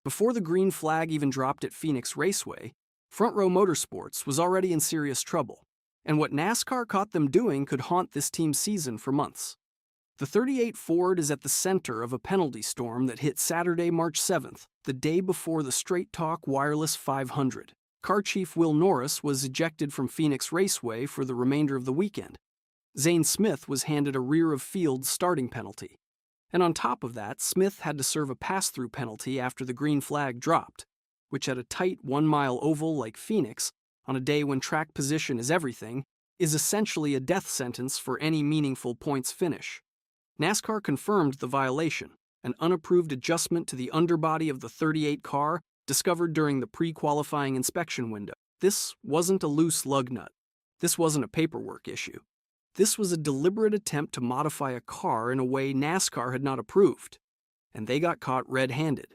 Before the green flag even dropped at Phoenix Raceway, Front Row Motorsports was already in serious trouble, and what NASCAR caught them doing could haunt this team's season for months. The 38 Ford is at the center of a penalty storm that hit Saturday, March 7th, the day before the Straight Talk Wireless 500. Car chief Will Norris was ejected from Phoenix Raceway for the remainder of the weekend. Zane Smith was handed a rear-of-field starting penalty. And on top of that, Smith had to serve a pass-through penalty after the green flag dropped, which at a tight 1-mile oval like Phoenix, on a day when track position is everything, is essentially a death sentence for any meaningful points finish. NASCAR confirmed the violation, an unapproved adjustment to the underbody of the 38 car discovered during the pre-qualifying inspection window. This wasn't a loose lug nut. This wasn't a paperwork issue. This was a deliberate attempt to modify a car in a way NASCAR had not approved, and they got caught red-handed.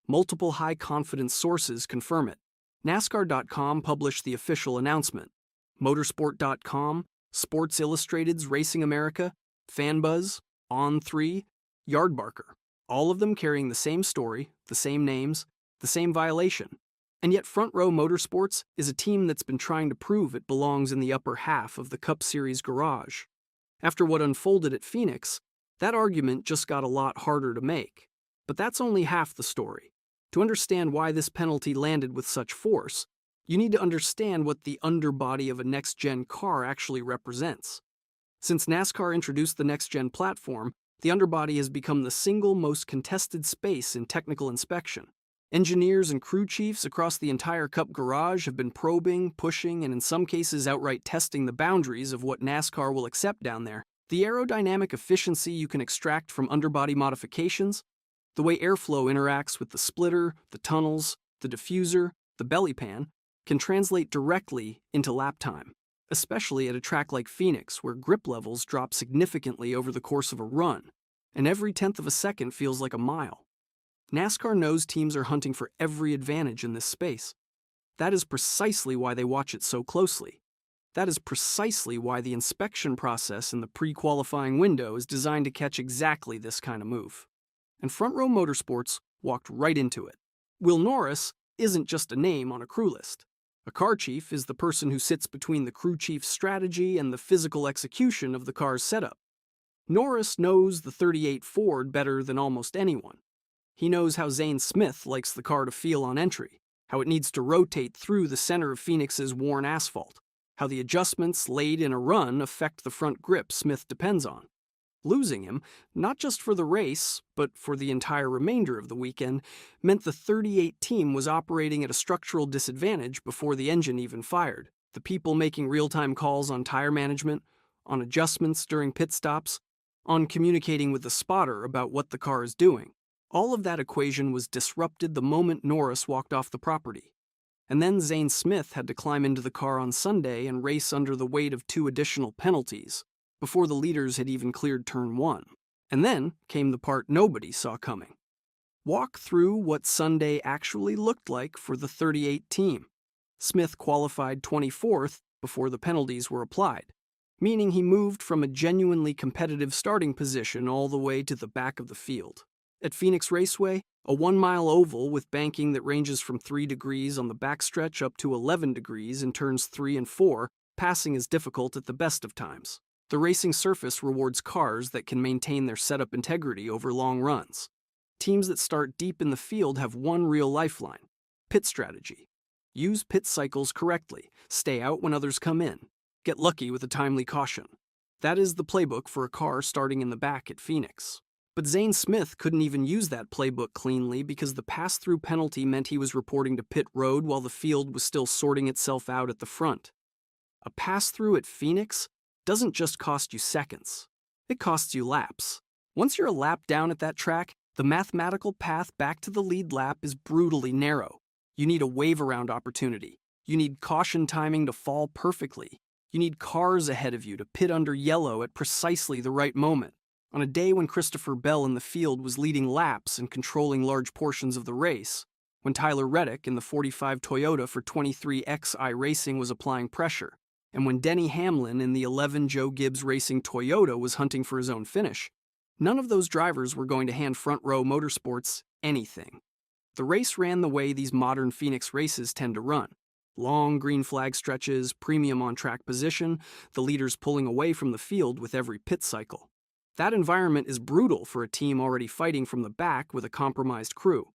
Multiple high-confidence sources confirm it. NASCAR.com published the official announcement. Motorsport.com, Sports Illustrated's Racing America, FanBuzz, On3, Yardbarker, all of them carrying the same story, the same names, the same violation. And yet Front Row Motorsports is a team that's been trying to prove it belongs in the upper half of the Cup Series garage. After what unfolded at Phoenix, that argument just got a lot harder to make. But that's only half the story. To understand why this penalty landed with such force, you need to understand what the underbody of a next-gen car actually represents. Since NASCAR introduced the next-gen platform, the underbody has become the single most contested space in technical inspection. Engineers and crew chiefs across the entire Cup garage have been probing, pushing, and in some cases outright testing the boundaries of what NASCAR will accept down there. The aerodynamic efficiency you can extract from underbody modifications, the way airflow interacts with the splitter, the tunnels, the diffuser, the belly pan, can translate directly into lap time, especially at a track like Phoenix where grip levels drop significantly over the course of a run, and every tenth of a second feels like a mile. NASCAR knows teams are hunting for every advantage in this space. That is precisely why they watch it so closely. That is precisely why the inspection process in the pre-qualifying window is designed to catch exactly this kind of move. And Front Row Motorsports walked right into it. Will Norris isn't just a name on a crew list. A car chief is the person who sits between the crew chief's strategy and the physical execution of the car's setup. Norris knows the 38 Ford better than almost anyone. He knows how Zane Smith likes the car to feel on entry, how it needs to rotate through the center of Phoenix's worn asphalt, how the adjustments laid in a run affect the front grip Smith depends on. Losing him, not just for the race, but for the entire remainder of the weekend, meant the 38 team was operating at a structural disadvantage before the engine even fired. The people making real-time calls on tire management, on adjustments during pit stops, on communicating with the spotter about what the car is doing. All of that equation was disrupted the moment Norris walked off the property. And then Zane Smith had to climb into the car on Sunday and race under the weight of 2 additional penalties, before the leaders had even cleared turn 1. And then came the part nobody saw coming. Walk through what Sunday actually looked like for the 38 team. Smith qualified 24th before the penalties were applied, meaning he moved from a genuinely competitive starting position all the way to the back of the field. At Phoenix Raceway, a 1-mile oval with banking that ranges from 3 degrees on the backstretch up to 11 degrees in turns 3 and 4, passing is difficult at the best of times. The racing surface rewards cars that can maintain their setup integrity over long runs. Teams that start deep in the field have one real lifeline: pit strategy. Use pit cycles correctly, stay out when others come in, get lucky with a timely caution. That is the playbook for a car starting in the back at Phoenix. But Zane Smith couldn't even use that playbook cleanly because the pass-through penalty meant he was reporting to pit road while the field was still sorting itself out at the front. A pass-through at Phoenix doesn't just cost you seconds. It costs you laps. Once you're a lap down at that track, the mathematical path back to the lead lap is brutally narrow. You need a wave-around opportunity. You need caution timing to fall perfectly. You need cars ahead of you to pit under yellow at precisely the right moment. On a day when Christopher Bell in the field was leading laps and controlling large portions of the race, when Tyler Reddick in the 45 Toyota for 23XI Racing was applying pressure, and when Denny Hamlin in the 11 Joe Gibbs Racing Toyota was hunting for his own finish, none of those drivers were going to hand Front Row Motorsports anything. The race ran the way these modern Phoenix races tend to run. Long green flag stretches, premium on-track position, the leaders pulling away from the field with every pit cycle. That environment is brutal for a team already fighting from the back with a compromised crew.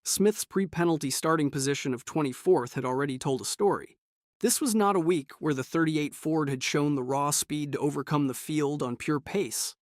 Smith's pre-penalty starting position of 24th had already told a story. This was not a week where the 38 Ford had shown the raw speed to overcome the field on pure pace.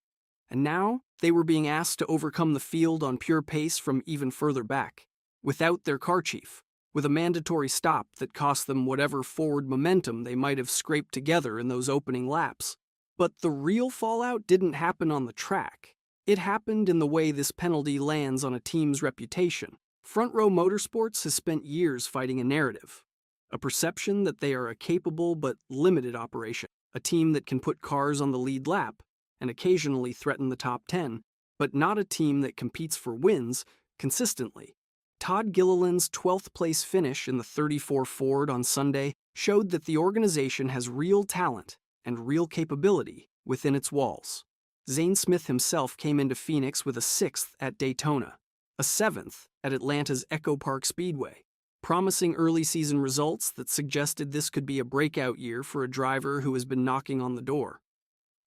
And now, they were being asked to overcome the field on pure pace from even further back, without their car chief, with a mandatory stop that cost them whatever forward momentum they might have scraped together in those opening laps. But the real fallout didn't happen on the track. It happened in the way this penalty lands on a team's reputation. Front Row Motorsports has spent years fighting a narrative, a perception that they are a capable but limited operation, a team that can put cars on the lead lap and occasionally threaten the top 10, but not a team that competes for wins consistently. Todd Gilliland's 12th place finish in the 34 Ford on Sunday showed that the organization has real talent and real capability within its walls. Zane Smith himself came into Phoenix with a 6th at Daytona, a 7th at Atlanta's Echo Park Speedway, promising early season results that suggested this could be a breakout year for a driver who has been knocking on the door.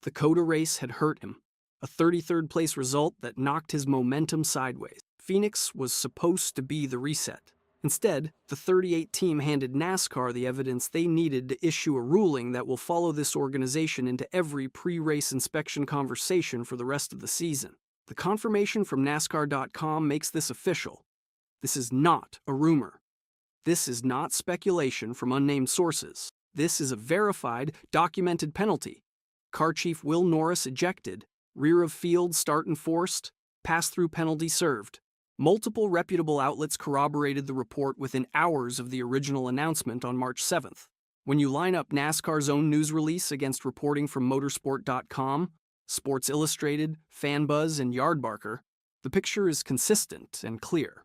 The Coda race had hurt him, a 33rd place result that knocked his momentum sideways. Phoenix was supposed to be the reset. Instead, the 38 team handed NASCAR the evidence they needed to issue a ruling that will follow this organization into every pre-race inspection conversation for the rest of the season. The confirmation from NASCAR.com makes this official. This is not a rumor. This is not speculation from unnamed sources. This is a verified, documented penalty. Car Chief Will Norris ejected, rear of field start enforced, pass-through penalty served. Multiple reputable outlets corroborated the report within hours of the original announcement on March 7th. When you line up NASCAR's own news release against reporting from Motorsport.com, Sports Illustrated, FanBuzz, and Yardbarker, the picture is consistent and clear.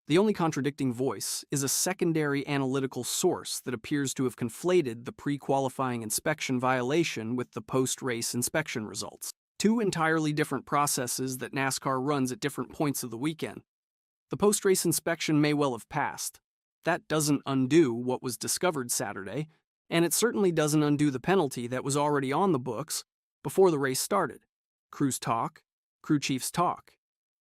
The only contradicting voice is a secondary analytical source that appears to have conflated the pre-qualifying inspection violation with the post-race inspection results. Two entirely different processes that NASCAR runs at different points of the weekend. The post-race inspection may well have passed. That doesn't undo what was discovered Saturday, and it certainly doesn't undo the penalty that was already on the books before the race started. Crews talk, crew chiefs talk.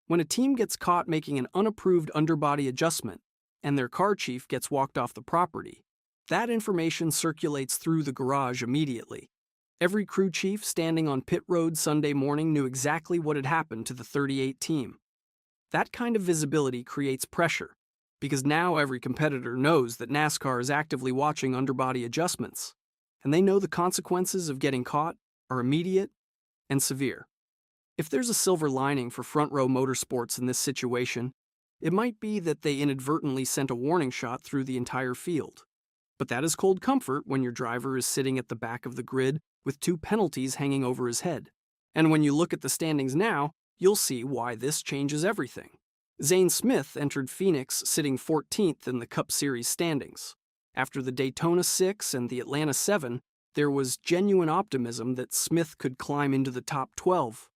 When a team gets caught making an unapproved underbody adjustment and their car chief gets walked off the property, that information circulates through the garage immediately. Every crew chief standing on pit road Sunday morning knew exactly what had happened to the 38 team. That kind of visibility creates pressure, because now every competitor knows that NASCAR is actively watching underbody adjustments, and they know the consequences of getting caught are immediate and severe. If there's a silver lining for Front Row Motorsports in this situation, it might be that they inadvertently sent a warning shot through the entire field. But that is cold comfort when your driver is sitting at the back of the grid with 2 penalties hanging over his head. And when you look at the standings now, you'll see why this changes everything. Zane Smith entered Phoenix sitting 14th in the Cup Series standings. After the Daytona 6 and the Atlanta 7, there was genuine optimism that Smith could climb into the top 12.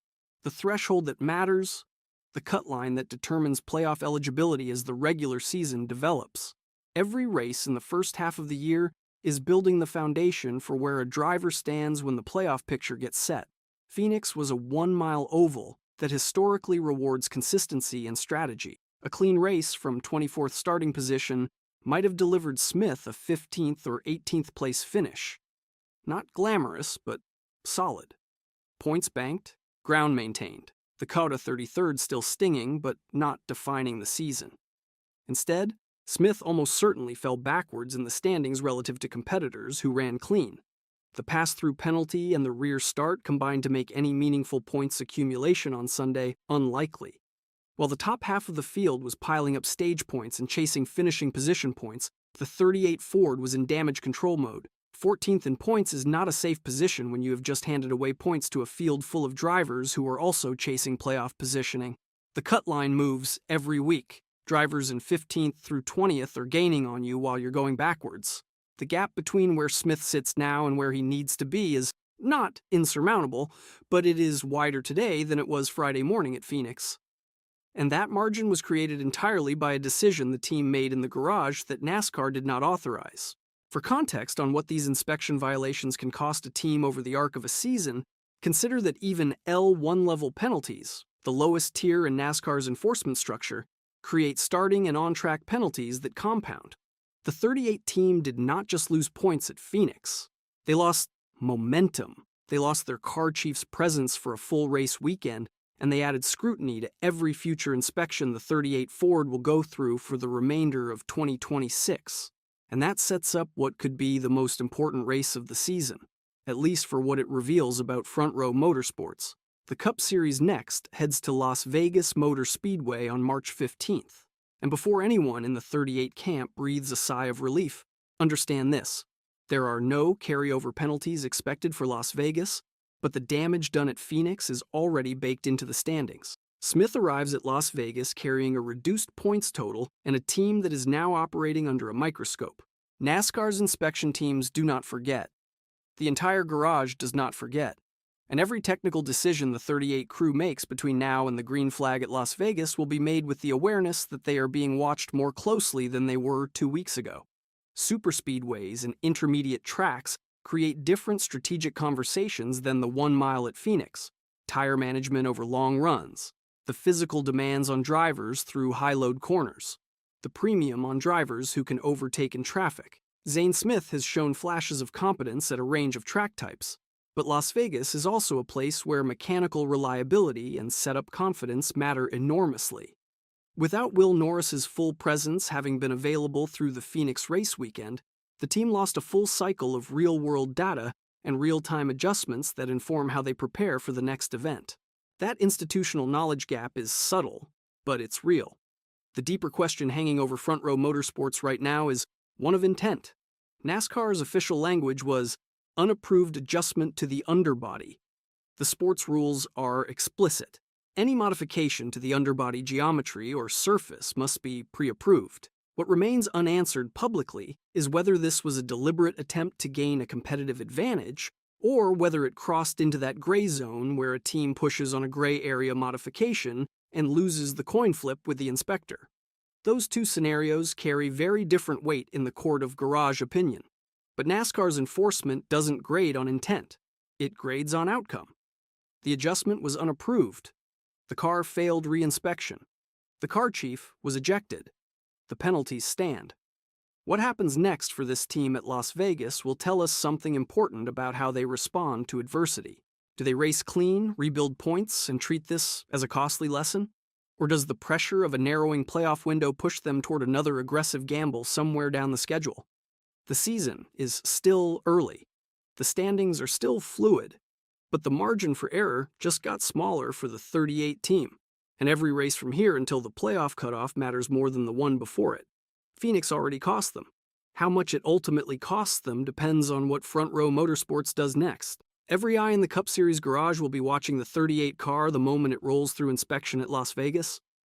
The threshold that matters, the cut line that determines playoff eligibility as the regular season develops. Every race in the first half of the year is building the foundation for where a driver stands when the playoff picture gets set. Phoenix was a 1-mile oval that historically rewards consistency and strategy. A clean race from 24th starting position might have delivered Smith a 15th or 18th place finish. Not glamorous, but solid. Points banked, ground maintained. The Coda 33rd still stinging, but not defining the season. Instead, Smith almost certainly fell backwards in the standings relative to competitors who ran clean. The pass-through penalty and the rear start combined to make any meaningful points accumulation on Sunday unlikely. While the top half of the field was piling up stage points and chasing finishing position points, the 38 Ford was in damage control mode. 14th in points is not a safe position when you have just handed away points to a field full of drivers who are also chasing playoff positioning. The cut line moves every week. Drivers in 15th through 20th are gaining on you while you're going backwards. The gap between where Smith sits now and where he needs to be is not insurmountable, but it is wider today than it was Friday morning at Phoenix. And that margin was created entirely by a decision the team made in the garage that NASCAR did not authorize. For context on what these inspection violations can cost a team over the arc of a season, consider that even L1 level penalties, the lowest tier in NASCAR's enforcement structure, create starting and on-track penalties that compound. The 38 team did not just lose points at Phoenix. They lost momentum. They lost their car chief's presence for a full race weekend, and they added scrutiny to every future inspection the 38 Ford will go through for the remainder of 2026. And that sets up what could be the most important race of the season, at least for what it reveals about Front Row Motorsports. The Cup Series next heads to Las Vegas Motor Speedway on March 15th. And before anyone in the 38 camp breathes a sigh of relief, understand this. There are no carryover penalties expected for Las Vegas, but the damage done at Phoenix is already baked into the standings. Smith arrives at Las Vegas carrying a reduced points total and a team that is now operating under a microscope. NASCAR's inspection teams do not forget. The entire garage does not forget. And every technical decision the 38 crew makes between now and the green flag at Las Vegas will be made with the awareness that they are being watched more closely than they were 2 weeks ago. Superspeedways and intermediate tracks create different strategic conversations than the 1 mile at Phoenix, tire management over long runs, the physical demands on drivers through high-load corners, the premium on drivers who can overtake in traffic. Zane Smith has shown flashes of competence at a range of track types. But Las Vegas is also a place where mechanical reliability and setup confidence matter enormously. Without Will Norris's full presence having been available through the Phoenix race weekend, the team lost a full cycle of real-world data and real-time adjustments that inform how they prepare for the next event. That institutional knowledge gap is subtle, but it's real. The deeper question hanging over Front Row Motorsports right now is one of intent. NASCAR's official language was unapproved adjustment to the underbody. The sports rules are explicit. Any modification to the underbody geometry or surface must be pre-approved. What remains unanswered publicly is whether this was a deliberate attempt to gain a competitive advantage, or whether it crossed into that gray zone where a team pushes on a gray area modification and loses the coin flip with the inspector. Those two scenarios carry very different weight in the court of garage opinion. But NASCAR's enforcement doesn't grade on intent. It grades on outcome. The adjustment was unapproved. The car failed reinspection. The car chief was ejected. The penalties stand. What happens next for this team at Las Vegas will tell us something important about how they respond to adversity. Do they race clean, rebuild points, and treat this as a costly lesson? Or does the pressure of a narrowing playoff window push them toward another aggressive gamble somewhere down the schedule? The season is still early. The standings are still fluid, but the margin for error just got smaller for the 38 team, and every race from here until the playoff cutoff matters more than the one before it. Phoenix already cost them. How much it ultimately costs them depends on what Front Row Motorsports does next. Every eye in the Cup Series garage will be watching the 38 car the moment it rolls through inspection at Las Vegas.